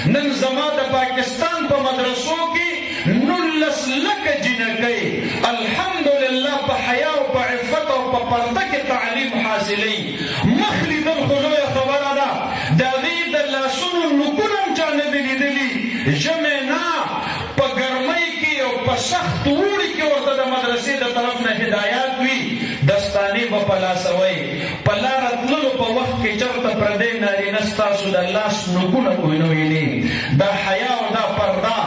نن زما د پاکستان په مدرسو کې 19 لکه جنکۍ الحمدلله په حیا او په عفت او په پرده کې تعلیم حاصلوي. مخ لیدل خو لویه خبره ده، د هغې د لاسونو نوکونه هم چا نه دي لیدلي. ژمی نه په ګرمۍ کې او په سخت اوړي کې ورته د مدرسې د طرف نه هدایات وي، دستانې به په لاسوئ. په لاره تللو په وخت کې چېرته پردی نارینه ستاسو د لاس نوکونه ونه ویني. دا حیا او دا پرده،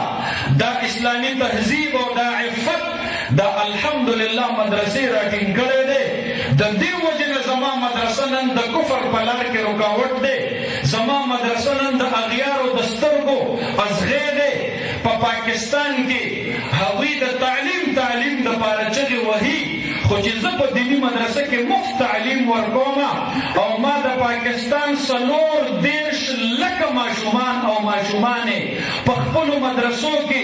دا اسلامي تهذیب او دا عفت دا الحمدلله مدرسې راټینګ کړی دی. د دې وجې نه زما مدرسه نن د کفر په لار کې رکاوټ دی. زما مدرسه نن د اغیارو د سترګو ازغی دی. په پاکستان کې هغوی د تعلیم دپاره چغې وهي، خو چې زه په دیني مدرسه کې مفت تعلیم ورکوم او ما د پاکستان 40 لکه ماشومان او ماشومانې په خپلو مدرسو کې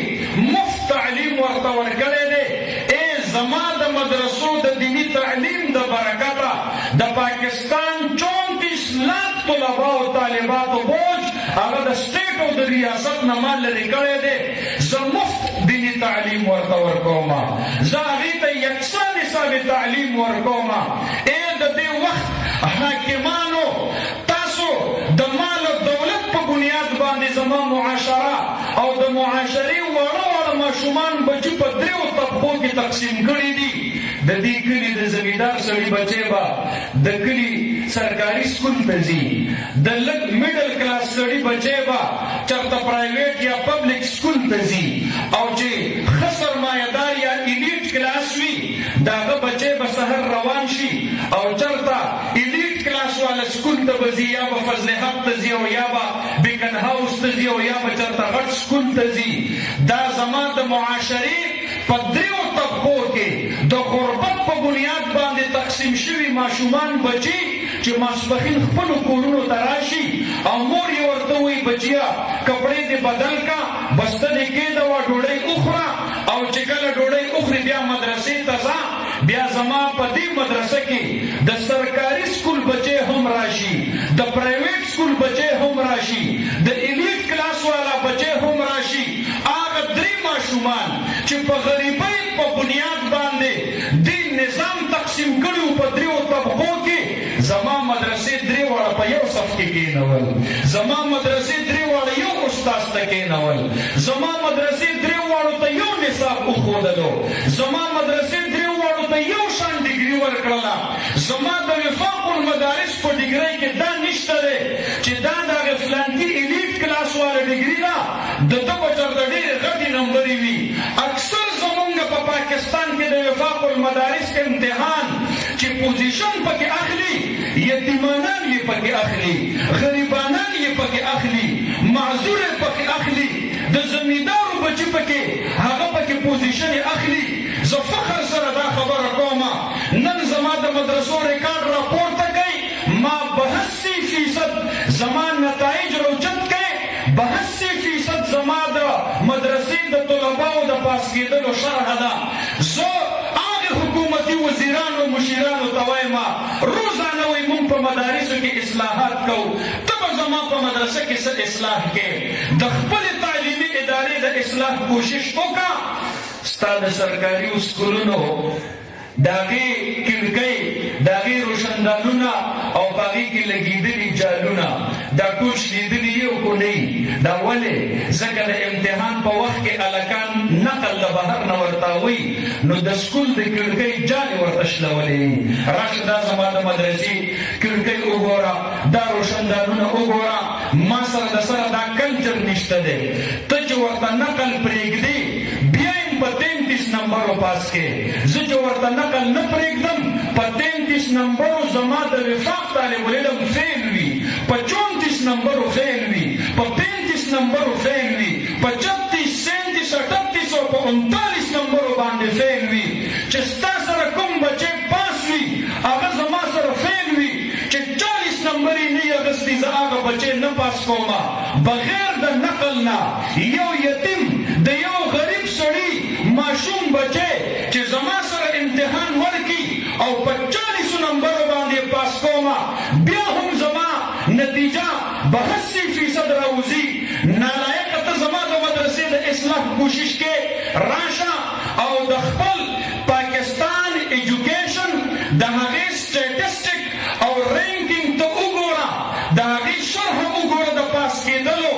مفت تعلیم ورته ورکړی دی. زما د مدرسو د دینی تعلیم د برکته د پاکستان 34 لاک طلبا او طالباتو بوج هغه د سټیټ او د ریاست نه ما لرې کړی دی. زه مفت دینی تعلیم ورته ورکوم، زه هغې ته یکسان حساب تعلیم ورکوم. د دې وخت حاکمانو تاسو د مال او دولت په بنیاد باندې زما معاشره او د معاشرې وړه ماشومان بچي په 3 طبقو کې تقسیم کړي دي. د دې کلي د زمیندار سړي بچی به د کلي سرکاري سکول ته ځي، د لږ میډل کلاس سړي بچی به چېرته پرایویټ یا پبلک سکول ته ځي، او چې ښه سرمایهدار یا ایلیټ کلاس وي د هغه بچی به سحر روان شي او چېرته ایلیټ کلاس والا سکول ته به ځي، یا به فضل حق ته ځي او یا به بیکن هاوس ته ځي او یا به چېرته غټ سکول ته ځي. دا زما د معاشرې په 3 طبقو کې د غربت په بنیاد باندې تقسیم شوي ماشومان بچي چې ماسپښین خپلو کورونو ته راشي او مور یې ورته وایي بچیا کپړې دې بدل کا، بسته دې کېږده ډوډۍ وخوره، او چې کله ډوډۍ وخوري بیا مدرسې ته ځه. بیا زما په دې مدرسه کې د سرکاري سکول بچی هم راشي، د پرایویټ سکول بچی هم راشي، د ایلیټ کلاس والا بچی هم راشي. هغه 3 ماشومان چې په غریبۍ په بنیاد باندې دې نظام تقسیم کړي په 3 طبقو کې، زما مدرسې 3 واړه په یو صف کې کېنول، زما مدرسې 3 واړه یو استاذ ته کېنول، زما مدرسې 3 واړو ته یو نصاب وښودلو، زما مدرسې 3 واړو ته یو شان ډیګري ورکړله. زما د وفاق المدارس په ډیګرۍ کې دا نشته دی چې دا د هغې فلانکي ایلیټ کلاس والا ډیګري ده د ده به چېرته ډېرې غټې نمبرې وي. اکثر زمونږ په پاکستان کې د وفاق المدارس امتحان چې پوزیشن پکې اخلي، یتیمانان یې پکې اخلي، غریبانان یې پکې اخلي، معذور یې پکې اخلي، د زمیندارو بچي پکې هغه پکې پوزیشن یې اخلي. زه فخر سره دا خبره کوم، نن زما د مدرسو ریکارډ راپورته کوي، ما 82% زما نتایج راوچت کوي، 82% زما د مدرسې د طلباو د پاس کېدلو شرحه ده. زه هغې حکومتي وزیرانو مشیرانو ته وایم روزانه وایي مونږ په مدارسو کې اصلاحات کوو، ته به زما په مدرسه کې څه اصلاح کوې؟ د خپلې تعلیمي ادارې د اصلاح کوشش وکړه. ستا د سرکاري سکولونو د هغې کړکۍ، د هغې روشندانونه او په هغې کې لګېدلي جالونه دا ټول شلېدلي یو خو نه وي. دا ولې؟ ځکه د امتحان په وخت کې هلکان نقل د بهر نه ورتاوي، نو د سکول د کړکۍ جالې ورته شلولې وي. راشه دا زما د مدرسې کړکۍ وګوره، دا روشندانونه وګوره، ما سره د سره دا کلچر نشته دی. ته چې ورته نقل پرېږدې بیا یې په 33 نمبرو پاس کې، زه چې ورته نقل نه پرېږدم په 33 نمبرو زما د وفاق طالب العلم فیل وي، په 34 نمبرو فیل وي، په 35 نمبرو فیل وي، په 36 37 38 او په 39 نمبرو باندې فیل وي. چې ستا سره کوم بچی پاس وي هغه زما سره فیل وي، چې 40 نمبر یې نه اخیستی زه هغه بچی نه پاس کومه. بغیر د نقل نه یو یتیم د یو غریب سړي ماشوم بچی چې زما سره امتحان ورکي او په 40 نمبرو باندې پاس کومه، بیا هم زما نتیجه 82% راوځي. کوشش کې راشه او د خپل پاکستان ایجوکیشن د هغې سټیټسټک او رینکینګ ته وګوره، د هغې شرح وګوره، د پاس کېدلو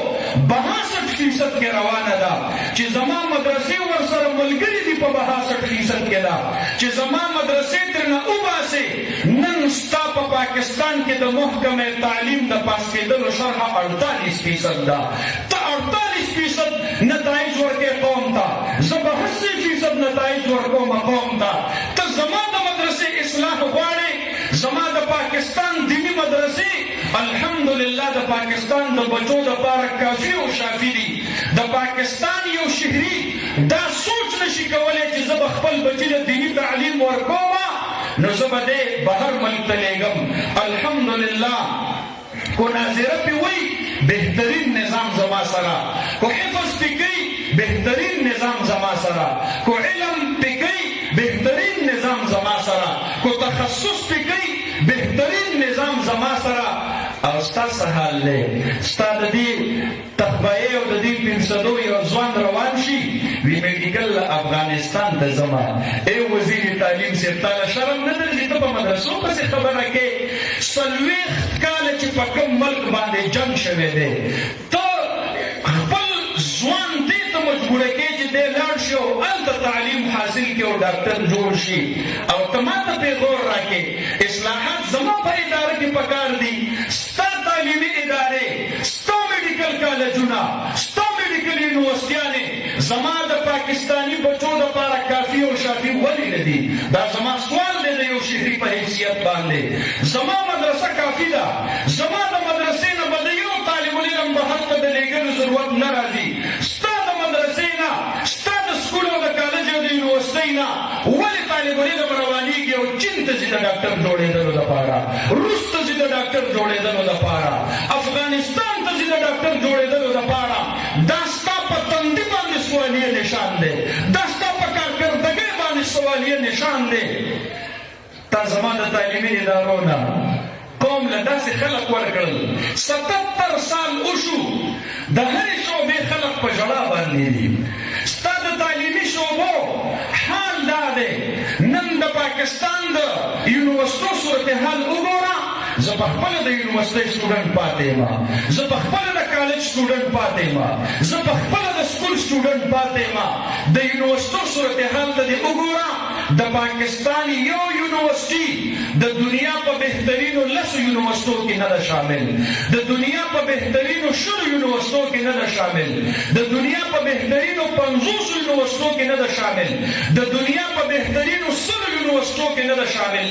62% کې روانه ده چې زما مدرسې ورسره ملګري دي په 62% کې ده چې زما مدرسې ترنه وباسې. نن ستا په پاکستان کې د محکمې تعلیم د پاس کېدلو شرح 48% ده. ته 48% نتایج ورکې قوم ته، زه 80% نتایج ورکوم قوم ته. ته زما د مدرسې اصلاح غواړې، زما د پاکستان دینی مدرسې الحمدلله د پاکستان د بچو دپاره کافي او شافي دي. د پاکستان یو شهري دا سوچ نشي کولی چې زه به خپل بچي د دیني تعلیم ورکوم نو زه به دې بهر ملک ته لیږم. الحمدلله کو ناظره پې وایي بهترین نظام زما سره، کو حفظ پې کوي بهترین نظام زما سره، کو علم پې کوي بهترین نظام زما سره، کو تخصص پې کوي بهترین نظام زما سره. او ستا څه حال دی؟ ستا د دې تخبایې او د دې پنسدو یو ځوان روان شي وي میډیکل له افغانستان ته ځمه. ای وزیر تعلیم صاحب تاله شرم نه درځي؟ ته په مدرسو پسې خبره کې 40 کاله چې په کوم ملک باندې جنګ شوی دی، ته خپل ځوان دې ته مجبوره کې چې دی لاړ شي او هلته تعلیم حاصل کړي او ډاکټر جوړ شي. او ته ما ته پې غور راکې اصلاحات زما په اداره کې پکار دي. ستا تعلیمي ادارې، ستا میډیکل کالجونه، ستا میډیکل یونیورسټیانې زما د پاکستاني بچو دپاره کافي او شافي ولې نه دي؟ دا زما سوال دی د یو شهري په حیثیت باندې. زما مدرسه کافي ده، زما د مدرسې نه به د یو طالب العلم بهر ته د لېږلو ضرورت نه راځي. ستا د مدرسې نه، ستا د سکول او د کالج او د یونیورسټۍ نه ولې طالب العلم روانېږي او چین ته ځي د ډاکټر جوړېدلو دپاره، روس ته ځي د ډاکټر جوړېدلو دپاره، افغانستان ته ځي د ډاکټر جوړېدلو دپاره؟ دا ستا په تندي باندې سوالیه نشان دی، دا ستا په کارکردګۍ باندې سوالیه نشان دی. تا زما د تعلیمي ادارو نه قوم له داسې خلق ورکړل 77 سال وشو، د هرې شعبې خلق په ژړا باندې دي. ستا د تعلیمي شعبو حال دا دی. نن د پاکستان د یونیورسټو صورتحال وګوره. زه په خپله د یونیورسټۍ سټوډنټ پاتې یم، زه په خپله د کالج سټوډنټ پاتې یم، زه په خپله د سکول سټوډنټ پاتې یم. د یونیورسټو صورتحال ته دې وګوره. د پاکستان یو یونیورسټي د دنیا په بهترینو 10 یونیورسټو کې نه ده شامل، د دنیا په بهترینو 10 یونیورسټو کې نه ده شامل، د دنیا په بهترینو 50 یونیورسټو کې نه ده شامل، د دنیا په بهترینو 100 یونیورسټو کې نه ده شامل.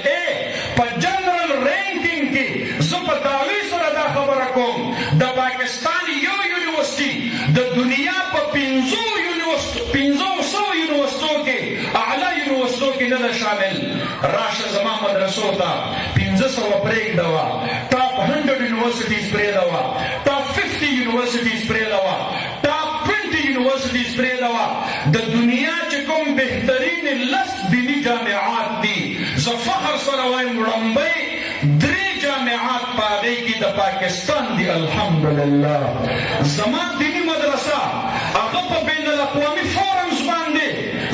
په جنرال رینکینګ کې زه په دعوی سره دا خبره کوم د پاکستان یو یونیورسټي د دنیا په 500 یونیورسټو کې اعلی یونیورسټو کې نه ده شامل. راشه زما مدرسو ته 500 پرېږدوه، ټاپ 100 یونیورسټیز پرېږدوه، ټاپ 50 یونیورسټیز پرېږدوه، ټاپ 20 یونیورسټیز پرېږدوه. د دنیا چې کوم بهترین 10 دیني جامعات دي، زه فخر سره وایم وړاندې 3 جامعات په هغې کې د پاکستان دي. الحمدلله زما دیني مدرسه هغه په بین الاقوامي فورمز باندې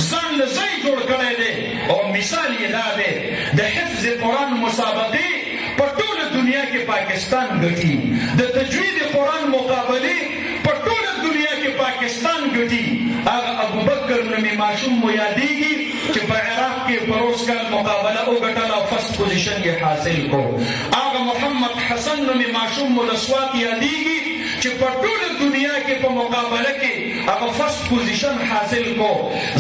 ځان له ځای جوړ کړی دی. او مثال یې دا دی د حفظ قرآن مسابقې په ټوله دنیا کې پاکستان ګټي، د تجوید قرآن مقابلې په ټوله دنیا کې پاکستان ګټي. هغه ابوبکر نومي ماشوم مو یادېږي چې په عراق کې پروس کال مقابله وګټله او فرسټ پوزیشن یې حاصل کړو. هغه محمد حسن نومي ماشوم مو له سوات یادېږي چې په ټوله دنیا کې په مقابله کې هغه فرسټ پوزیشن حاصل کو.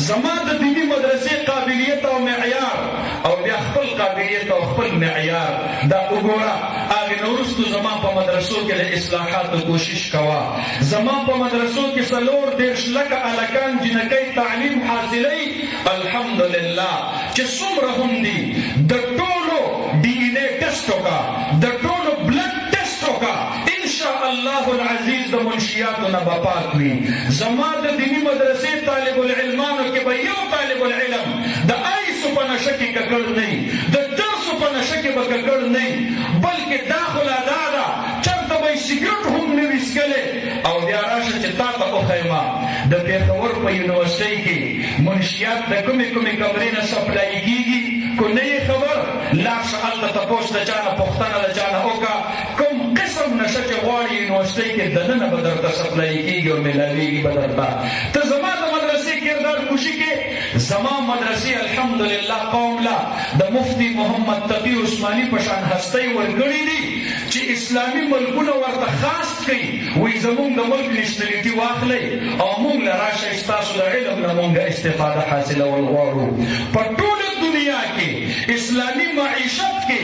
زما د دیني مدرسې قابلیت او معیار او بیا خپل قابلیت او خپل معیار دا وګوره. هغې نه وروستو زما په مدرسو کې د اصلاحاتو کوشش کوه. زما په مدرسو کې 40 لکه هلکان جنکۍ تعلیم حاصلوي. الحمدلله چې څومره هم دي د ټولو DNA ټسټ وکړه، د ټولو بلډ ټسټ وکړه، الله العزیز د منشیاتو نه به پاک وي. زما د دیني مدرسې طالب العلمانو کې به یو طالب العلم د آیسو په نشه کې ککړ نه وي، د درسو په نشه کې به ککړ نه وي، بلکې دا خو لا دا ده چېرته به یې سګرټ هم نه وي څښلی. او بیا راشه چې تا ته وښیمه د پېښور په یونیورسټۍ کې منشیات د کومې کمرې نه سپلای کېږي کو نه یې خبر لاړ شه هلته تپوس د چا نه پوښتنه د چا نه وکړه کوم قسم نشه چې غواړي یونیورسټۍ کې دننه به درته سپلای کېږي او میلاویږي به درته ته زما د مدرسې کردار کوشي کې زما مدرسې الحمدلله قوم لا د مفتی محمد تقی عثماني په شان هستی ورکړي دي چې اسلامي ملکونه ورته خاص کړي وایي زمونږ د ملک نشنلیټي واخلئ او مونږ له راشئ ستاسو د علم نه مونږ استفاده حاصلول غواړو په ټوله دنیا کې اسلامي معیشت کې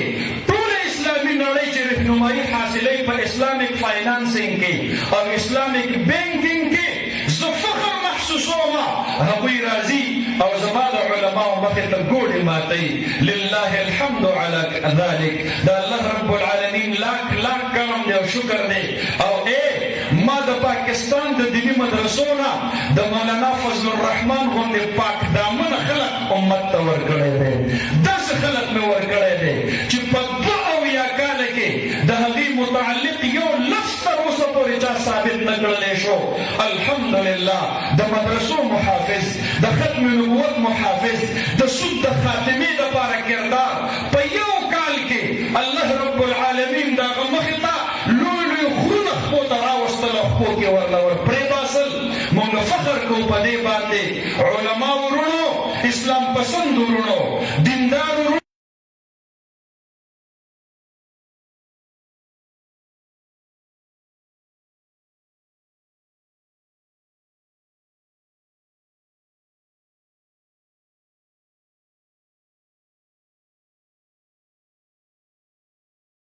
ټوله اسلامي نړۍ چې رهنمایي حاصلوي په اسلامیک فاینانسینګ کې او اسلامیک بینکینګ کې زه فخر محسوسوم هغوی راځي او زما د علماو مخې ته ګوډې ماتوي لله الحمد على ذلك د الله رب العالمین لاک لاک کرم دی او شکر دی او ما د پاکستان د دینی مدرسو نه د مولانا فضل الرحمن غوندې پاک دامنه خلک امت ته ورکړی دی داسې خلک مې ورکړی دی چې په 2 کاله کې د هغې متعلق یو لفظ تر اوسه پورې چا ثابت نه کړلی شو الحمدلله د مدرسو محافظ د ختم نبوت محافظ د سود د خاتمې دپاره کردار په یو کال کې الله رب العالمین د هغه مخې ته لوی خرونه خپو ته راوستل او خپو کې ورله ورپرېباسل مونږ فخر کوو په دې باندې علما ورونو اسلام پسند ورونو دیندار ورونو